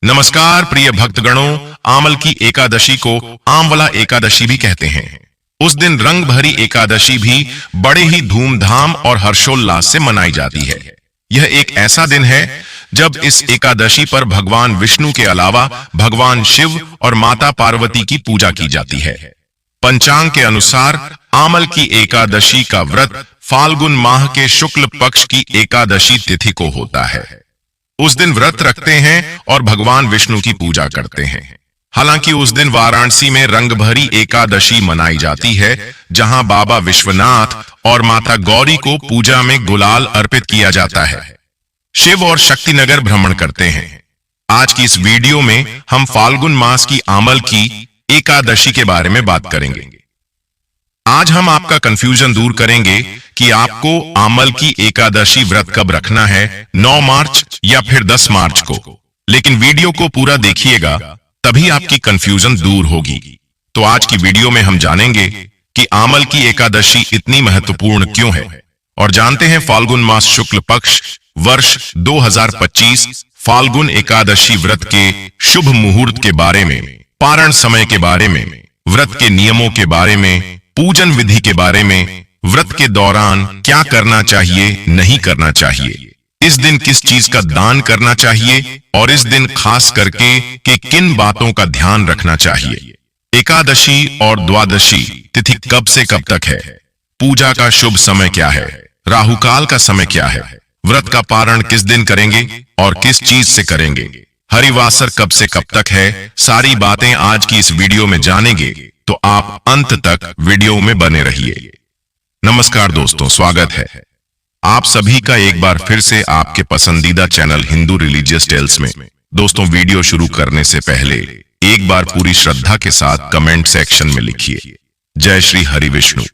नमस्कार प्रिय भक्तगणों, आमल की एकादशी को आमवला एकादशी भी कहते हैं। उस दिन रंग भरी एकादशी भी बड़े ही धूमधाम और हर्षोल्लास से मनाई जाती है। यह एक ऐसा दिन है जब इस एकादशी पर भगवान विष्णु के अलावा भगवान शिव और माता पार्वती की पूजा की जाती है। पंचांग के अनुसार आमल की एकादशी का व्रत फाल्गुन माह के शुक्ल पक्ष की एकादशी तिथि को होता है। उस दिन व्रत रखते हैं और भगवान विष्णु की पूजा करते हैं। हालांकि उस दिन वाराणसी में रंगभरी एकादशी मनाई जाती है, जहां बाबा विश्वनाथ और माता गौरी को पूजा में गुलाल अर्पित किया जाता है। शिव और शक्तिनगर भ्रमण करते हैं। आज की इस वीडियो में हम फाल्गुन मास की आमल की एकादशी के बारे में बात करेंगे। आज हम आपका कंफ्यूजन दूर करेंगे कि आपको आमल की एकादशी व्रत कब रखना है, 9 मार्च या फिर 10 मार्च को। लेकिन वीडियो को पूरा देखिएगा, तभी आपकी कंफ्यूजन दूर होगी। तो आज की वीडियो में हम जानेंगे कि आमल की एकादशी इतनी महत्वपूर्ण क्यों है, और जानते हैं फाल्गुन मास शुक्ल पक्ष वर्ष 2025 फाल्गुन एकादशी व्रत के शुभ मुहूर्त के बारे में, पारण समय के बारे में, व्रत के नियमों के बारे में, पूजन विधि के बारे में, व्रत के दौरान क्या करना चाहिए, नहीं करना चाहिए, इस दिन किस चीज का दान करना चाहिए, और इस दिन खास करके कि किन बातों का ध्यान रखना चाहिए। एकादशी और द्वादशी तिथि कब से कब तक है, पूजा का शुभ समय क्या है, राहुकाल का समय क्या है, व्रत का पारण किस दिन करेंगे और किस चीज से करेंगे, हरिवासर कब से कब तक है, सारी बातें आज की इस वीडियो में जानेंगे। तो आप अंत तक वीडियो में बने रहिए। नमस्कार दोस्तों, स्वागत है आप सभी का एक बार फिर से आपके पसंदीदा चैनल हिंदू रिलीजियस टेल्स में। दोस्तों, वीडियो शुरू करने से पहले एक बार पूरी श्रद्धा के साथ कमेंट सेक्शन में लिखिए, जय श्री हरि विष्णु।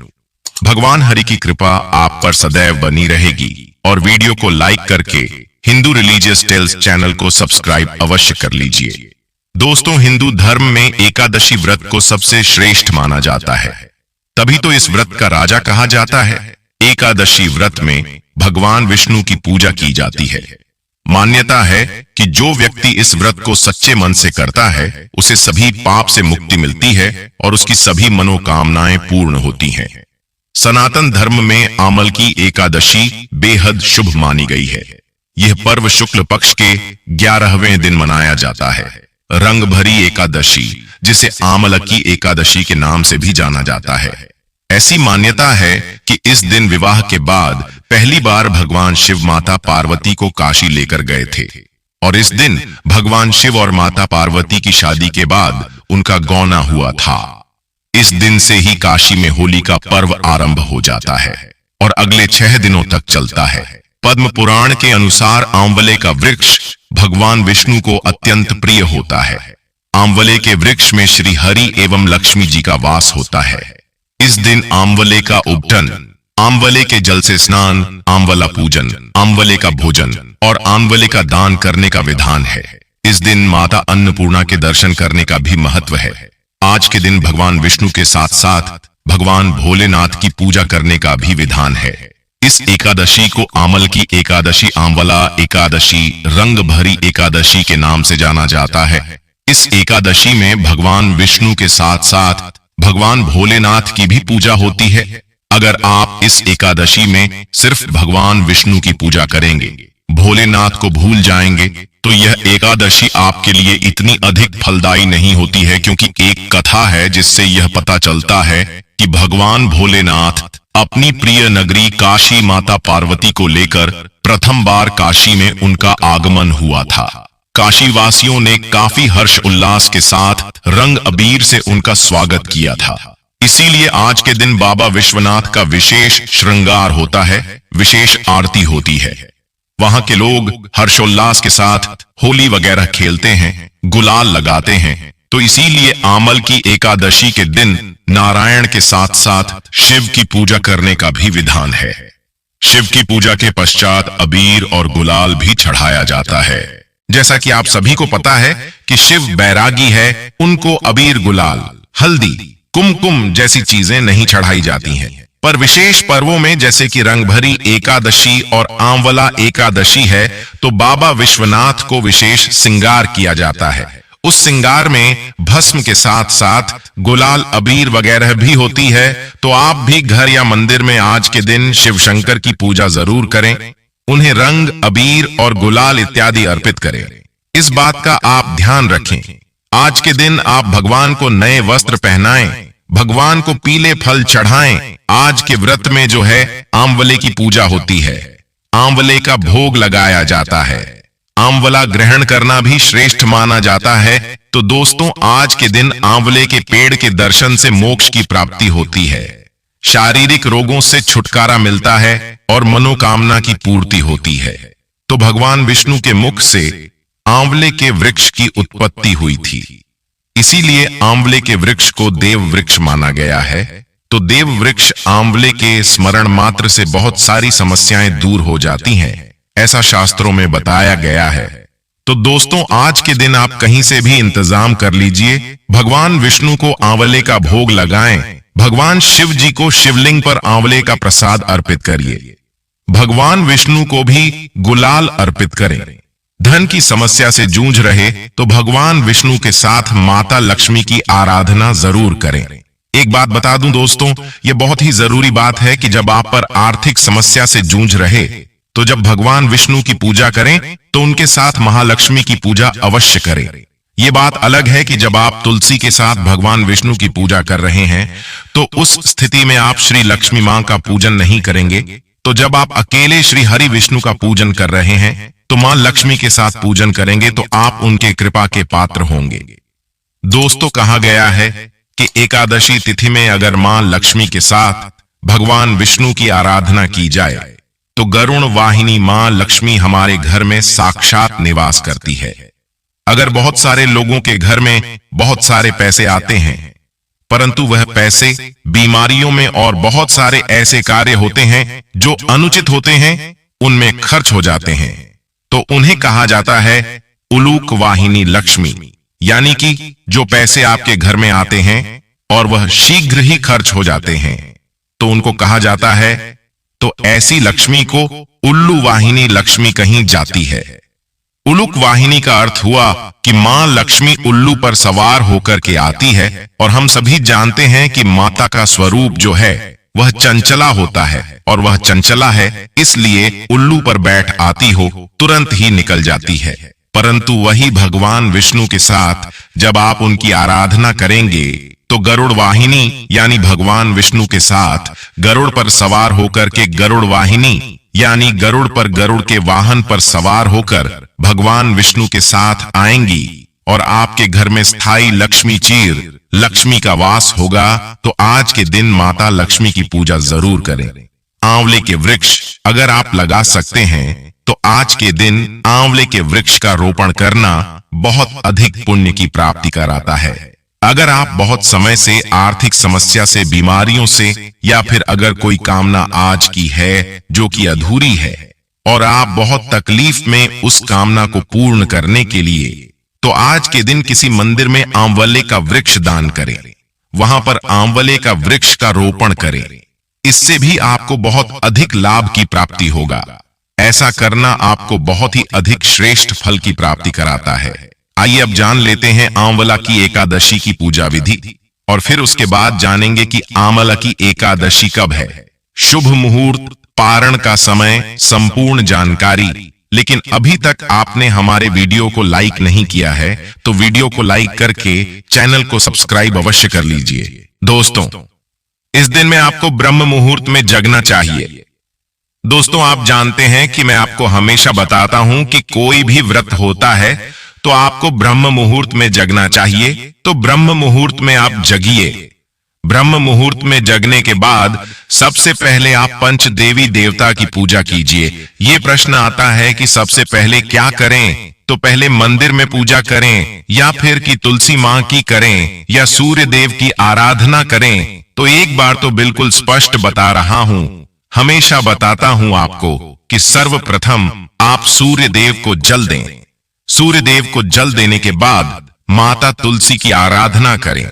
भगवान हरि की कृपा आप पर सदैव बनी रहेगी, और वीडियो को लाइक करके हिंदू रिलीजियस टेल्स चैनल को सब्सक्राइब अवश्य कर लीजिए। दोस्तों, हिंदू धर्म में एकादशी व्रत को सबसे श्रेष्ठ माना जाता है, तभी तो इस व्रत का राजा कहा जाता है। एकादशी व्रत में भगवान विष्णु की पूजा की जाती है। मान्यता है कि जो व्यक्ति इस व्रत को सच्चे मन से करता है, उसे सभी पाप से मुक्ति मिलती है और उसकी सभी मनोकामनाएं पूर्ण होती हैं। सनातन धर्म में आमल की एकादशी बेहद शुभ मानी गई है। यह पर्व शुक्ल पक्ष के 11वें दिन मनाया जाता है। रंग भरी एकादशी, जिसे आमल की एकादशी के नाम से भी जाना जाता है। ऐसी मान्यता है कि इस दिन विवाह के बाद पहली बार भगवान शिव माता पार्वती को काशी लेकर गए थे, और इस दिन भगवान शिव और माता पार्वती की शादी के बाद उनका गौना हुआ था। इस दिन से ही काशी में होली का पर्व आरंभ हो जाता है और अगले 6 दिनों तक चलता है। पद्म पुराण के अनुसार आंवले का वृक्ष भगवान विष्णु को अत्यंत प्रिय होता है। आंवले के वृक्ष में श्री हरि एवं लक्ष्मी जी का वास होता है। इस दिन आंवले का उपटन, आंवले के जल से स्नान, आंवला पूजन, आंवले का भोजन और आंवले का दान करने का विधान है। इस दिन माता अन्नपूर्णा के दर्शन करने का भी महत्व है। आज के दिन भगवान विष्णु के साथ साथ भगवान भोलेनाथ की पूजा करने का भी विधान है। इस एकादशी को आमल की एकादशी, आंवला एकादशी, रंग भरी एकादशी के नाम से जाना जाता है। इस एकादशी में भगवान विष्णु के साथ साथ भगवान भोलेनाथ की भी पूजा होती है। अगर आप इस एकादशी में सिर्फ भगवान विष्णु की पूजा करेंगे, भोलेनाथ को भूल जाएंगे, तो यह एकादशी आपके लिए इतनी अधिक फलदायी नहीं होती है, क्योंकि एक कथा है जिससे यह पता चलता है कि भगवान भोलेनाथ अपनी प्रिय नगरी काशी माता पार्वती को लेकर प्रथम बार काशी में उनका आगमन हुआ था। काशी वासियों ने काफी हर्ष उल्लास के साथ रंग अबीर से उनका स्वागत किया था। इसीलिए आज के दिन बाबा विश्वनाथ का विशेष श्रृंगार होता है, विशेष आरती होती है। वहां के लोग हर्षोल्लास के साथ होली वगैरह खेलते हैं, गुलाल लगाते हैं। तो इसीलिए आमल की एकादशी के दिन नारायण के साथ साथ शिव की पूजा करने का भी विधान है। शिव की पूजा के पश्चात अबीर और गुलाल भी चढ़ाया जाता है। जैसा कि आप सभी को पता है कि शिव बैरागी है, उनको अबीर, गुलाल, हल्दी, कुमकुम जैसी चीजें नहीं चढ़ाई जाती हैं। पर विशेष पर्वों में जैसे कि रंगभरी एकादशी और आंवला एकादशी है तो बाबा विश्वनाथ को विशेष श्रृंगार किया जाता है। उस श्रृंगार में भस्म के साथ साथ गुलाल अबीर वगैरह भी होती है। तो आप भी घर या मंदिर में आज के दिन शिव शंकर की पूजा जरूर करें, उन्हें रंग अबीर और गुलाल इत्यादि अर्पित करें। इस बात का आप ध्यान रखें, आज के दिन आप भगवान को नए वस्त्र पहनाएं, भगवान को पीले फल चढ़ाएं। आज के व्रत में जो है आंवले की पूजा होती है, आंवले का भोग लगाया जाता है, आंवला ग्रहण करना भी श्रेष्ठ माना जाता है। तो दोस्तों, आज के दिन आंवले के पेड़ के दर्शन से मोक्ष की प्राप्ति होती है, शारीरिक रोगों से छुटकारा मिलता है और मनोकामना की पूर्ति होती है। तो भगवान विष्णु के मुख से आंवले के वृक्ष की उत्पत्ति हुई थी, इसीलिए आंवले के वृक्ष को देव वृक्ष माना गया है। तो देव वृक्ष आंवले के स्मरण मात्र से बहुत सारी समस्याएं दूर हो जाती हैं, ऐसा शास्त्रों में बताया गया है। तो दोस्तों, आज के दिन आप कहीं से भी इंतजाम कर लीजिए, भगवान विष्णु को आंवले का भोग लगाएं, भगवान शिव जी को शिवलिंग पर आंवले का प्रसाद अर्पित करिए, भगवान विष्णु को भी गुलाल अर्पित करें। धन की समस्या से जूझ रहे तो भगवान विष्णु के साथ माता लक्ष्मी की आराधना जरूर करें। एक बात बता दूं दोस्तों, यह बहुत ही जरूरी बात है कि जब आप पर आर्थिक समस्या से जूझ रहे तो जब भगवान विष्णु की पूजा करें तो उनके साथ महालक्ष्मी की पूजा अवश्य करें। ये बात अलग है कि जब आप तुलसी के साथ भगवान विष्णु की पूजा कर रहे हैं तो उस स्थिति में आप श्री लक्ष्मी मां का पूजन नहीं करेंगे। तो जब आप अकेले श्री हरि विष्णु का पूजन कर रहे हैं तो मां लक्ष्मी के साथ पूजन करेंगे तो आप उनके कृपा के पात्र होंगे। दोस्तों, कहा गया है कि एकादशी तिथि में अगर मां लक्ष्मी के साथ भगवान विष्णु की आराधना की जाए तो गरुण वाहिनी मां लक्ष्मी हमारे घर में साक्षात निवास करती है। अगर बहुत सारे लोगों के घर में बहुत सारे पैसे आते हैं परंतु वह पैसे बीमारियों में और बहुत सारे ऐसे कार्य होते हैं जो अनुचित होते हैं उनमें खर्च हो जाते हैं, तो उन्हें कहा जाता है उलूक वाहिनी लक्ष्मी, यानी कि जो पैसे आपके घर में आते हैं और वह शीघ्र ही खर्च हो जाते हैं तो उनको कहा जाता है। तो ऐसी लक्ष्मी को उल्लू वाहिनी लक्ष्मी कही जाती है। उलूक वाहिनी का अर्थ हुआ कि मां लक्ष्मी उल्लू पर सवार होकर के आती है और हम सभी जानते हैं कि माता का स्वरूप जो है वह चंचला होता है और वह चंचला है, इसलिए उल्लू पर बैठ आती हो तुरंत ही निकल जाती है। परंतु वही भगवान विष्णु के साथ जब आप उनकी आराधना करेंगे तो गरुड़ वाहिनी यानी भगवान विष्णु के साथ गरुड़ पर सवार होकर के गरुड़ वाहिनी यानी गरुड़ पर गरुड़ के वाहन पर सवार होकर भगवान विष्णु के साथ आएंगी और आपके घर में स्थायी लक्ष्मी चीर लक्ष्मी का वास होगा। तो आज के दिन माता लक्ष्मी की पूजा जरूर करें। आंवले के वृक्ष अगर आप लगा सकते हैं तो आज के दिन आंवले के वृक्ष का रोपण करना बहुत अधिक पुण्य की प्राप्ति कराता है। अगर आप बहुत समय से आर्थिक समस्या से, बीमारियों से या फिर अगर कोई कामना आज की है जो कि अधूरी है और आप बहुत तकलीफ में उस कामना को पूर्ण करने के लिए, तो आज के दिन किसी मंदिर में आंवले का वृक्ष दान करें, वहां पर आंवले का वृक्ष का रोपण करें। इससे भी आपको बहुत अधिक लाभ की प्राप्ति होगा। ऐसा करना आपको बहुत ही अधिक श्रेष्ठ फल की प्राप्ति कराता है। आइए अब जान लेते हैं आंवला की एकादशी की पूजा विधि और फिर उसके बाद जानेंगे कि आंवला की एकादशी कब है, शुभ मुहूर्त, पारण का समय, संपूर्ण जानकारी। लेकिन अभी तक आपने हमारे वीडियो को लाइक नहीं किया है तो वीडियो को लाइक करके चैनल को सब्सक्राइब अवश्य कर लीजिए। दोस्तों, इस दिन में आपको ब्रह्म मुहूर्त में जगना चाहिए। दोस्तों, आप जानते हैं कि मैं आपको हमेशा बताता हूं कि कोई भी व्रत होता है तो आपको ब्रह्म मुहूर्त में जगना चाहिए। तो ब्रह्म मुहूर्त में आप जगिए। ब्रह्म मुहूर्त में जगने के बाद सबसे पहले आप पंच देवी देवता की पूजा कीजिए। ये प्रश्न आता है कि सबसे पहले क्या करें, तो पहले मंदिर में पूजा करें या फिर कि तुलसी मां की करें या सूर्य देव की आराधना करें। तो एक बार तो बिल्कुल स्पष्ट बता रहा हूं, हमेशा बताता हूं आपको कि सर्वप्रथम आप सूर्य देव को जल दें। सूर्य देव को जल देने के बाद माता तुलसी की आराधना करें।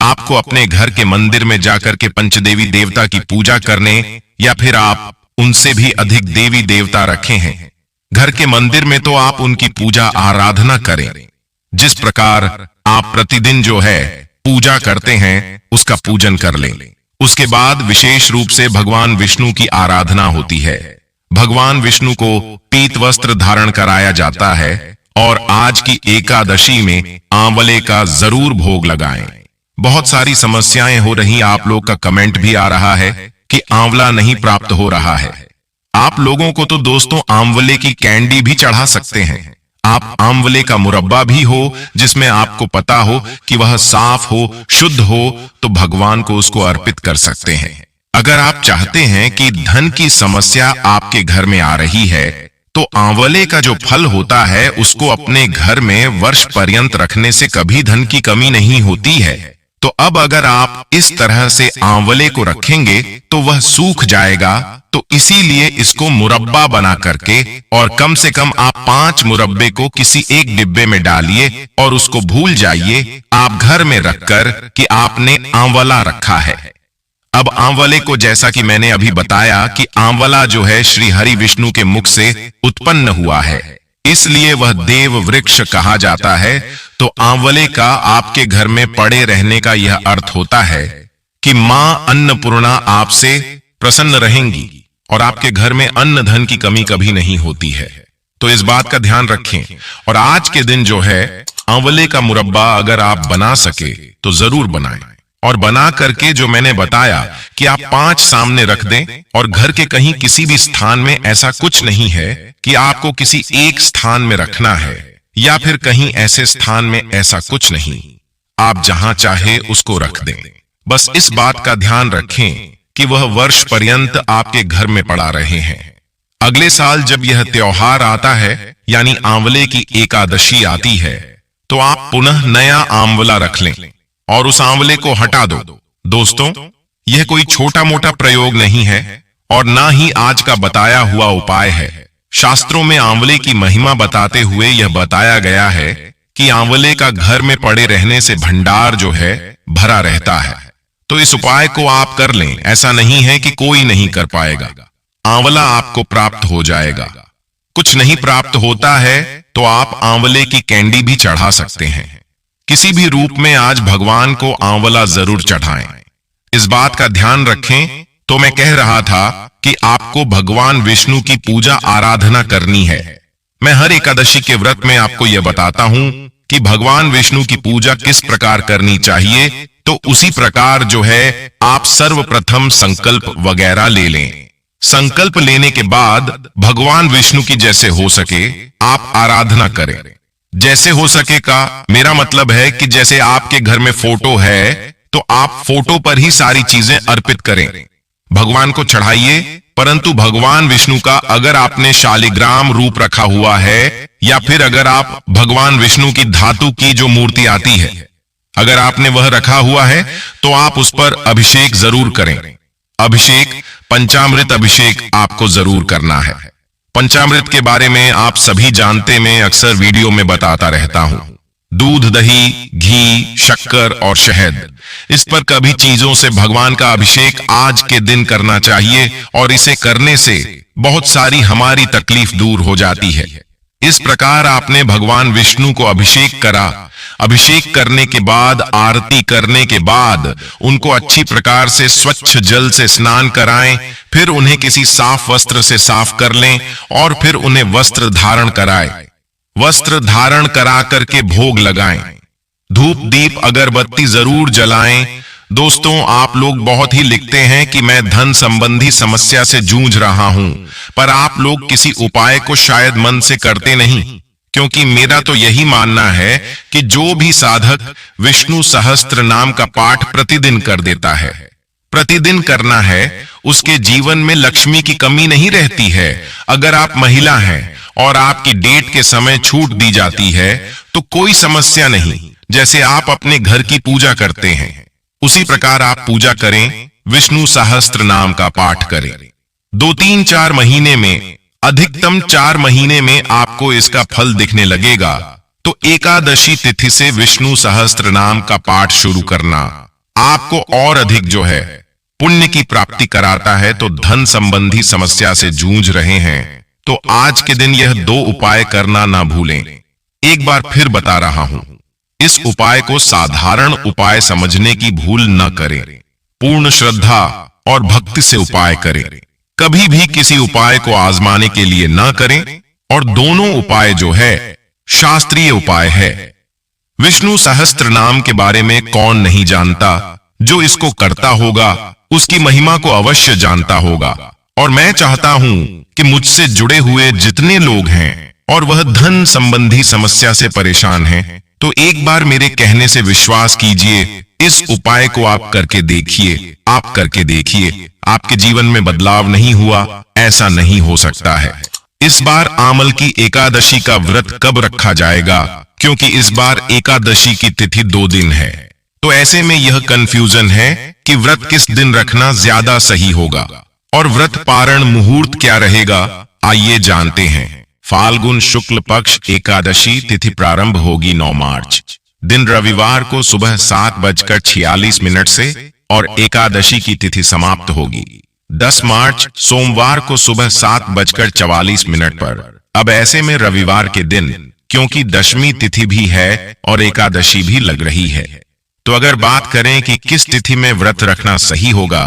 आपको अपने घर के मंदिर में जाकर के पंचदेवी देवता की पूजा करने, या फिर आप उनसे भी अधिक देवी देवता रखे हैं, घर के मंदिर में तो आप उनकी पूजा आराधना करें। जिस प्रकार आप प्रतिदिन जो है पूजा करते हैं, उसका पूजन कर लें। उसके बाद विशेष रूप से भगवान विष्णु की आराधना होती है। भगवान विष्णु को पीत वस्त्र धारण कराया जाता है और आज की एकादशी में आंवले का जरूर भोग लगाएं। बहुत सारी समस्याएं हो रही, आप लोग का कमेंट भी आ रहा है कि आंवला नहीं प्राप्त हो रहा है। आप लोगों को तो दोस्तों आंवले की कैंडी भी चढ़ा सकते हैं। आप आंवले का मुरब्बा भी हो जिसमें आपको पता हो कि वह साफ हो, शुद्ध हो, तो भगवान को उसको अर्पित कर सकते हैं। अगर आप चाहते हैं कि धन की समस्या आपके घर में आ रही है, तो आंवले का जो फल होता है उसको अपने घर में वर्ष पर्यंत रखने से कभी धन की कमी नहीं होती है। तो अब अगर आप इस तरह से आंवले को रखेंगे तो वह सूख जाएगा। तो इसीलिए इसको मुरब्बा बना करके, और कम से कम आप 5 मुरब्बे को किसी एक डिब्बे में डालिए और उसको भूल जाइए आप घर में रखकर कि आपने आंवला रखा है। अब आंवले को, जैसा कि मैंने अभी बताया कि आंवला जो है श्री हरि विष्णु के मुख से उत्पन्न हुआ है, इसलिए वह देव वृक्ष कहा जाता है। तो आंवले का आपके घर में पड़े रहने का यह अर्थ होता है कि मां अन्नपूर्णा आपसे प्रसन्न रहेंगी और आपके घर में अन्न धन की कमी कभी नहीं होती है। तो इस बात का ध्यान रखें। और आज के दिन जो है आंवले का मुरब्बा अगर आप बना सके तो जरूर बनाएं, और बना करके जो मैंने बताया कि आप 5 सामने रख दें, और घर के कहीं किसी भी स्थान में ऐसा कुछ नहीं है कि आपको किसी एक स्थान में रखना है, या फिर कहीं ऐसे स्थान में ऐसा कुछ नहीं, आप जहां चाहे उसको रख दें। बस इस बात का ध्यान रखें कि वह वर्ष पर्यंत आपके घर में पड़ा रहे हैं। अगले साल जब यह त्योहार आता है, यानी आंवले की एकादशी आती है, तो आप पुनः नया आंवला रख लें और उस आंवले को हटा दो। दोस्तों, यह कोई छोटा मोटा प्रयोग नहीं है और ना ही आज का बताया हुआ उपाय है। शास्त्रों में आंवले की महिमा बताते हुए यह बताया गया है कि आंवले का घर में पड़े रहने से भंडार जो है भरा रहता है। तो इस उपाय को आप कर लें, ऐसा नहीं है कि कोई नहीं कर पाएगा। आंवला आपको प्राप्त हो जाएगा। कुछ नहीं प्राप्त होता है तो आप आंवले की कैंडी भी चढ़ा सकते हैं। किसी भी रूप में आज भगवान को आंवला जरूर चढ़ाएं। इस बात का ध्यान रखें। तो मैं कह रहा था कि आपको भगवान विष्णु की पूजा आराधना करनी है। मैं हर एकादशी के व्रत में आपको यह बताता हूं कि भगवान विष्णु की पूजा किस प्रकार करनी चाहिए। तो उसी प्रकार जो है आप सर्वप्रथम संकल्प वगैरह ले लें। संकल्प लेने के बाद भगवान विष्णु की जैसे हो सके आप आराधना करें। जैसे हो सके का मेरा मतलब है कि जैसे आपके घर में फोटो है तो आप फोटो पर ही सारी चीजें अर्पित करें, भगवान को चढ़ाइए। परंतु भगवान विष्णु का अगर आपने शालिग्राम रूप रखा हुआ है, या फिर अगर आप भगवान विष्णु की धातु की जो मूर्ति आती है अगर आपने वह रखा हुआ है, तो आप उस पर अभिषेक जरूर करें। अभिषेक, पंचामृत अभिषेक आपको जरूर करना है। पंचामृत के बारे में आप सभी जानते, मैं अक्सर वीडियो में बताता रहता हूं। दूध, दही, घी, शक्कर और शहद, इस पर कभी चीजों से भगवान का अभिषेक आज के दिन करना चाहिए, और इसे करने से बहुत सारी हमारी तकलीफ दूर हो जाती है। इस प्रकार आपने भगवान विष्णु को अभिषेक करा। अभिषेक करने के बाद, आरती करने के बाद उनको अच्छी प्रकार से स्वच्छ जल से स्नान कराएं, फिर उन्हें किसी साफ वस्त्र से साफ कर लें और फिर उन्हें वस्त्र धारण कराएं। वस्त्र धारण करा करके भोग लगाएं। धूप, दीप, अगरबत्ती जरूर जलाएं। दोस्तों, आप लोग बहुत ही लिखते हैं कि मैं धन संबंधी समस्या से जूझ रहा हूं, पर आप लोग किसी उपाय को शायद मन से करते नहीं, क्योंकि मेरा तो यही मानना है कि जो भी साधक विष्णु सहस्त्र नाम का पाठ प्रतिदिन कर देता है, प्रतिदिन करना है, उसके जीवन में लक्ष्मी की कमी नहीं रहती है। अगर आप महिला हैं और आपकी डेट के समय छूट दी जाती है तो कोई समस्या नहीं। जैसे आप अपने घर की पूजा करते हैं उसी प्रकार आप पूजा करें, विष्णु सहस्त्र नाम का पाठ करें। 2, 3, 4 महीने में, अधिकतम 4 महीने में आपको इसका फल दिखने लगेगा। तो एकादशी तिथि से विष्णु सहस्त्र नाम का पाठ शुरू करना, आपको और अधिक जो है पुण्य की प्राप्ति कराता है। तो धन संबंधी समस्या से जूझ रहे हैं तो आज के दिन यह 2 उपाय करना ना भूलें। एक बार फिर बता रहा हूं, इस उपाय को साधारण उपाय समझने की भूल न करें। पूर्ण श्रद्धा और भक्ति से उपाय करें। कभी भी किसी उपाय को आजमाने के लिए न करें। और दोनों उपाय जो है शास्त्रीय उपाय है। विष्णु सहस्त्र नाम के बारे में कौन नहीं जानता। जो इसको करता होगा उसकी महिमा को अवश्य जानता होगा। और मैं चाहता हूं कि मुझसे जुड़े हुए जितने लोग हैं और वह धन संबंधी समस्या से परेशान हैं, तो एक बार मेरे कहने से विश्वास कीजिए, इस उपाय को आप करके देखिए। आप करके देखिए, आपके जीवन में बदलाव नहीं हुआ ऐसा नहीं हो सकता है। इस बार आमल की एकादशी का व्रत कब रखा जाएगा, क्योंकि इस बार एकादशी की तिथि 2 दिन है। तो ऐसे में यह कंफ्यूजन है कि व्रत किस दिन रखना ज्यादा सही होगा और व्रत पारण मुहूर्त क्या रहेगा। आइए जानते हैं। फाल्गुन शुक्ल पक्ष एकादशी तिथि प्रारंभ होगी 9 मार्च, दिन रविवार को सुबह 7:46 से और एकादशी की तिथि समाप्त होगी 10 मार्च सोमवार को सुबह 7:44 पर। अब ऐसे में रविवार के दिन, क्योंकि दशमी तिथि भी है और एकादशी भी लग रही है, तो अगर बात करें कि किस तिथि में व्रत रखना सही होगा,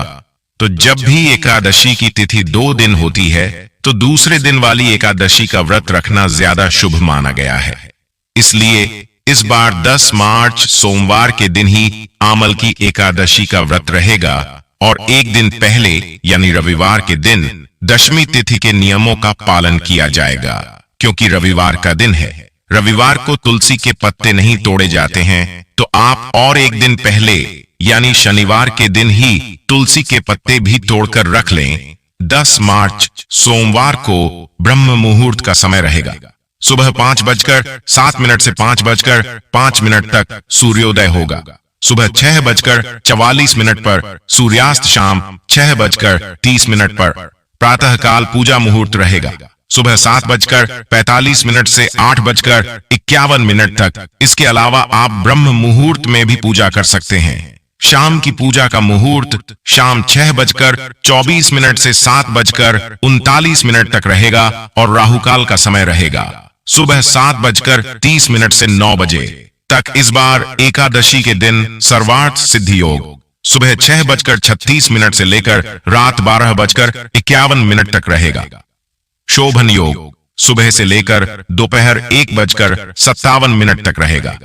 तो जब भी एकादशी की तिथि 2 दिन होती है तो दूसरे दिन वाली एकादशी का व्रत रखना ज्यादा शुभ माना गया है। इसलिए इस बार 10 मार्च सोमवार के दिन ही आमल की एकादशी का व्रत रहेगा और एक दिन पहले यानी रविवार के दिन दशमी तिथि के नियमों का पालन किया जाएगा। क्योंकि रविवार का दिन है, रविवार को तुलसी के पत्ते नहीं तोड़े जाते हैं, तो आप और एक दिन पहले यानी शनिवार के दिन ही तुलसी के पत्ते भी तोड़कर रख लें। 10 मार्च सोमवार को ब्रह्म मुहूर्त का समय रहेगा। सुबह 5:07 से 5:05 तक सूर्योदय होगा। सुबह 6:44 पर सूर्यास्त, शाम 6:30 पर प्रातः काल पूजा मुहूर्त रहेगा। सुबह 7:45 से 8:51 तक। इसके अलावा आप ब्रह्म मुहूर्त में भी पूजा कर सकते हैं। शाम की पूजा का मुहूर्त शाम 6:24 से 7:39 तक रहेगा और राहुकाल का समय रहेगा सुबह 7:30 से 9 बजे तक। इस बार एकादशी के दिन सर्वार्थ सिद्धि योग सुबह 6:36 से लेकर रात 12:51 तक रहेगा। शोभन योग सुबह से लेकर दोपहर 1:57 तक रहेगा।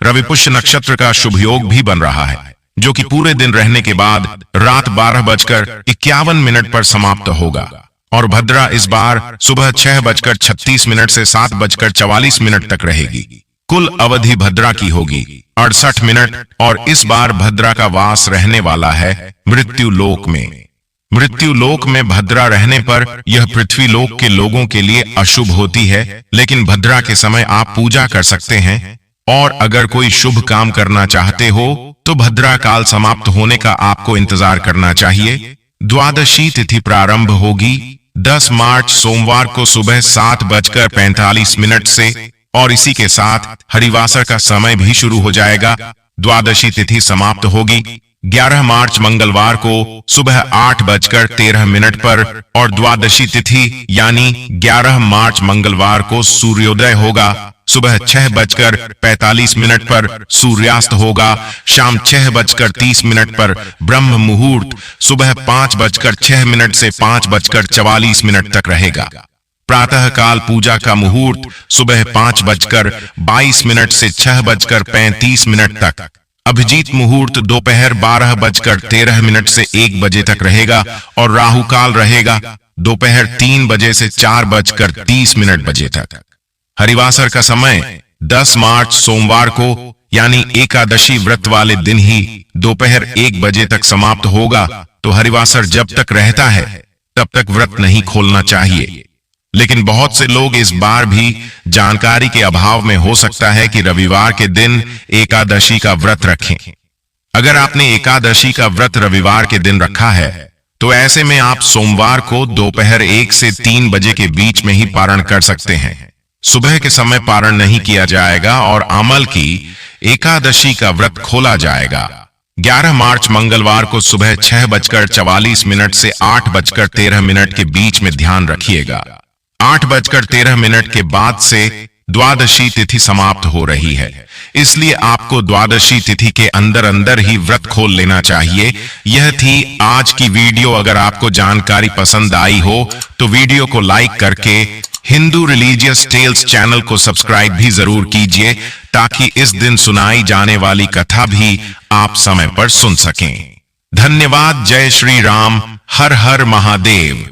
रवि पुष्य नक्षत्र का शुभ योग भी बन रहा है, जो कि पूरे दिन रहने के बाद रात 12:51 पर समाप्त होगा। और भद्रा इस बार सुबह 6:36 से 7:44 तक रहेगी। कुल अवधि भद्रा की होगी 68 मिनट। और इस बार भद्रा का वास रहने वाला है मृत्यु लोक में। मृत्यु लोक में भद्रा रहने पर यह पृथ्वी लोक के लोगों के लिए अशुभ होती है, लेकिन भद्रा के समय आप पूजा कर सकते हैं। और अगर कोई शुभ काम करना चाहते हो तो भद्रा काल समाप्त होने का आपको इंतजार करना चाहिए। द्वादशी तिथि प्रारंभ होगी 10 मार्च सोमवार को सुबह 7:45 से और इसी के साथ हरिवासर का समय भी शुरू हो जाएगा। द्वादशी तिथि समाप्त होगी 11 मार्च मंगलवार को सुबह 8:13 पर और द्वादशी तिथि यानी 11 मार्च मंगलवार को सूर्योदय होगा सुबह 6:45 पर। सूर्यास्त होगा शाम 6:30 पर। ब्रह्म मुहूर्त सुबह 5:06 से 5:44 तक रहेगा। प्रातः काल पूजा का मुहूर्त सुबह 5:22 से 6:35 तक। अभिजीत मुहूर्त दोपहर 12:13 से 1 बजे तक रहेगा और राहु काल रहेगा दोपहर 3 बजे से 4:30 बजे तक। हरिवासर का समय 10 मार्च सोमवार को यानी एकादशी व्रत वाले दिन ही दोपहर 1 बजे तक समाप्त होगा। तो हरिवासर जब तक रहता है तब तक व्रत नहीं खोलना चाहिए। लेकिन बहुत से लोग इस बार भी जानकारी के अभाव में हो सकता है कि रविवार के दिन एकादशी का व्रत रखें। अगर आपने एकादशी का व्रत रविवार के दिन रखा है तो ऐसे में आप सोमवार को दोपहर 1 से 3 बजे के बीच में ही पारण कर सकते हैं। सुबह के समय पारण नहीं किया जाएगा और आमल की एकादशी का व्रत खोला जाएगा। 11 मार्च मंगलवार को सुबह 6:44 से 8:13 के बीच में ध्यान रखिएगा। 8:13 के बाद से द्वादशी तिथि समाप्त हो रही है, इसलिए आपको द्वादशी तिथि के अंदर अंदर ही व्रत खोल लेना चाहिए। यह थी आज की वीडियो। अगर आपको जानकारी पसंद आई हो तो वीडियो को लाइक करके हिंदू रिलीजियस टेल्स चैनल को सब्सक्राइब भी जरूर कीजिए, ताकि इस दिन सुनाई जाने वाली कथा भी आप समय पर सुन सकें। धन्यवाद। जय श्री राम। हर हर महादेव।